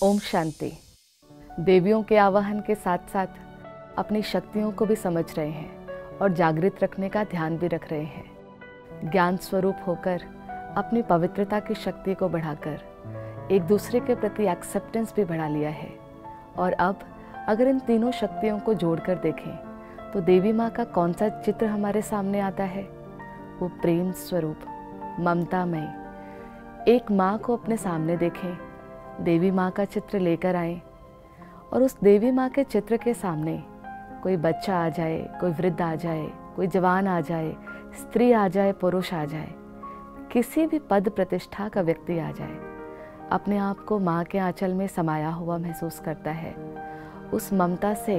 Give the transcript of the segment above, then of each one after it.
ओम शांति। देवियों के आवाहन के साथ साथ अपनी शक्तियों को भी समझ रहे हैं और जागृत रखने का ध्यान भी रख रहे हैं। ज्ञान स्वरूप होकर अपनी पवित्रता की शक्ति को बढ़ाकर एक दूसरे के प्रति एक्सेप्टेंस भी बढ़ा लिया है। और अब अगर इन तीनों शक्तियों को जोड़कर देखें तो देवी माँ का कौन सा चित्र हमारे सामने आता है? वो प्रेम स्वरूप, ममतामयी। एक माँ को अपने सामने देखें, देवी माँ का चित्र लेकर आएं और उस देवी माँ के चित्र के सामने कोई बच्चा आ जाए, कोई वृद्ध आ जाए, कोई जवान आ जाए, स्त्री आ जाए, पुरुष आ जाए, किसी भी पद प्रतिष्ठा का व्यक्ति आ जाए, अपने आप को माँ के आंचल में समाया हुआ महसूस करता है। उस ममता से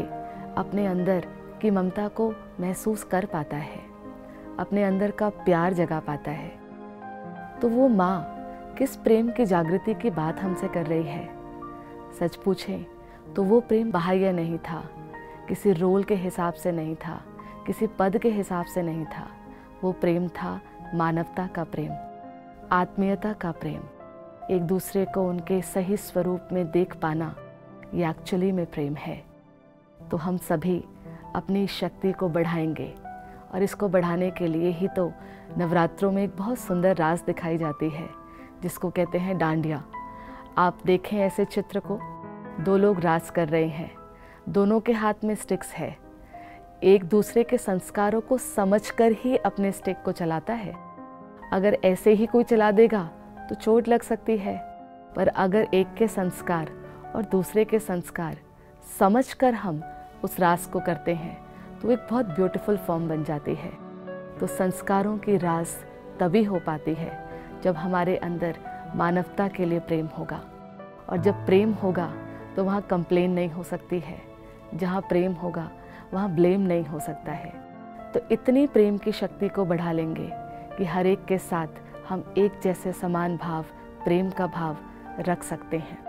अपने अंदर की ममता को महसूस कर पाता है, अपने अंदर का प्यार जगा पाता है। तो वो माँ किस प्रेम की जागृति की बात हमसे कर रही है? सच पूछें तो वो प्रेम बाह्य नहीं था, किसी रोल के हिसाब से नहीं था, किसी पद के हिसाब से नहीं था। वो प्रेम था मानवता का प्रेम, आत्मीयता का प्रेम, एक दूसरे को उनके सही स्वरूप में देख पाना। ये एक्चुअली में प्रेम है। तो हम सभी अपनी शक्ति को बढ़ाएंगे और इसको बढ़ाने के लिए ही तो नवरात्रों में एक बहुत सुंदर रास दिखाई जाती है जिसको कहते हैं डांडिया। आप देखें ऐसे चित्र को, दो लोग रास कर रहे हैं, दोनों के हाथ में स्टिक्स है। एक दूसरे के संस्कारों को समझकर ही अपने स्टिक को चलाता है। अगर ऐसे ही कोई चला देगा तो चोट लग सकती है, पर अगर एक के संस्कार और दूसरे के संस्कार समझकर हम उस रास को करते हैं तो एक बहुत ब्यूटीफुल फॉर्म बन जाती है। तो संस्कारों की रास तभी हो पाती है जब हमारे अंदर मानवता के लिए प्रेम होगा। और जब प्रेम होगा तो वहाँ कंप्लेन नहीं हो सकती है, जहाँ प्रेम होगा वहाँ ब्लेम नहीं हो सकता है। तो इतनी प्रेम की शक्ति को बढ़ा लेंगे कि हर एक के साथ हम एक जैसे समान भाव, प्रेम का भाव रख सकते हैं।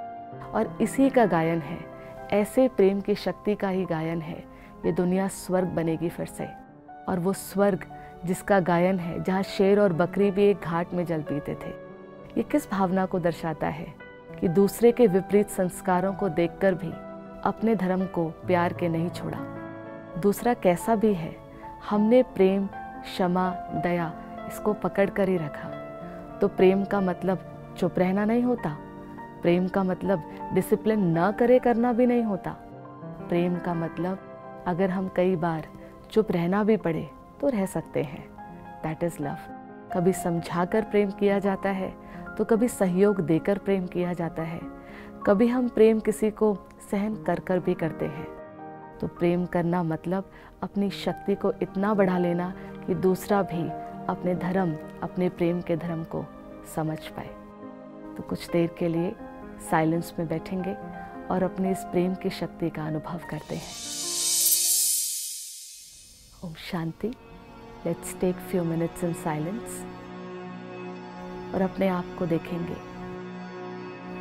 और इसी का गायन है, ऐसे प्रेम की शक्ति का ही गायन है। ये दुनिया स्वर्ग बनेगी फिर से। और वो स्वर्ग जिसका गायन है, जहाँ शेर और बकरी भी एक घाट में जल पीते थे। ये किस भावना को दर्शाता है कि दूसरे के विपरीत संस्कारों को देखकर भी अपने धर्म को प्यार के नहीं छोड़ा। दूसरा कैसा भी है, हमने प्रेम, क्षमा, दया इसको पकड़ कर ही रखा। तो प्रेम का मतलब चुप रहना नहीं होता, प्रेम का मतलब डिसिप्लिन न करे करना भी नहीं होता। प्रेम का मतलब अगर हम कई बार चुप रहना भी पड़े तो रह सकते हैं। That is love. कभी समझाकर प्रेम किया जाता है तो कभी सहयोग देकर प्रेम किया जाता है। कभी हम प्रेम किसी को सहन कर कर भी करते हैं। तो प्रेम करना मतलब अपनी शक्ति को इतना बढ़ा लेना कि दूसरा भी अपने धर्म, अपने प्रेम के धर्म को समझ पाए। तो कुछ देर के लिए साइलेंस में बैठेंगे और अपने इस प्रेम की शक्ति का अनुभव करते हैं। Om Shanti. Let's take few minutes in silence और अपने आप को देखेंगे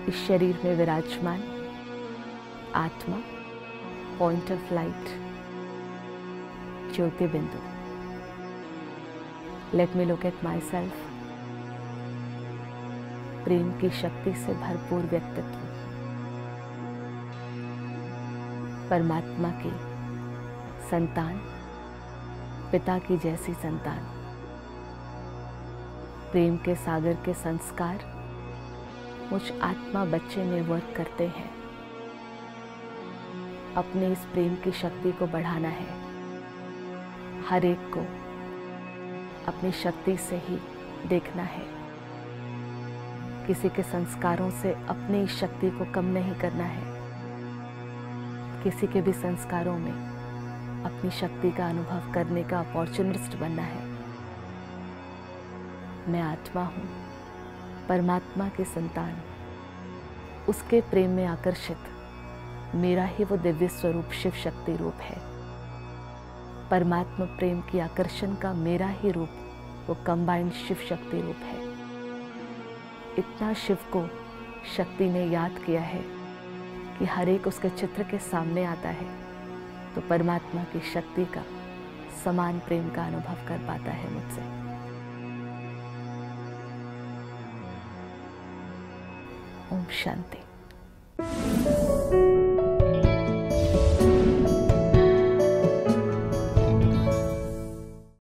इस शरीर में विराजमान आत्मा, point of light, jyoti bindu. Let me look at myself. प्रेम की शक्ति से भरपूर व्यक्तित्व, परमात्मा की संतान, पिता की जैसी संतान। प्रेम के सागर के संस्कार मुझ आत्मा बच्चे में वर्क करते हैं। अपने इस प्रेम की शक्ति को बढ़ाना है। हर एक को अपनी शक्ति से ही देखना है। किसी के संस्कारों से अपनी इस शक्ति को कम नहीं करना है। किसी के भी संस्कारों में अपनी शक्ति का अनुभव करने का अपॉर्चुनिस्ट बनना है। मैं आत्मा हूँ, परमात्मा की संतान। उसके प्रेम में आकर्षित मेरा ही वो दिव्य स्वरूप शिव शक्ति रूप है। परमात्मा प्रेम की आकर्षण का मेरा ही रूप वो कंबाइंड शिव शक्ति रूप है। इतना शिव को शक्ति ने याद किया है कि हर एक उसके चित्र के सामने आता है तो परमात्मा की शक्ति का समान प्रेम का अनुभव कर पाता है मुझसे। ओम शांति। है।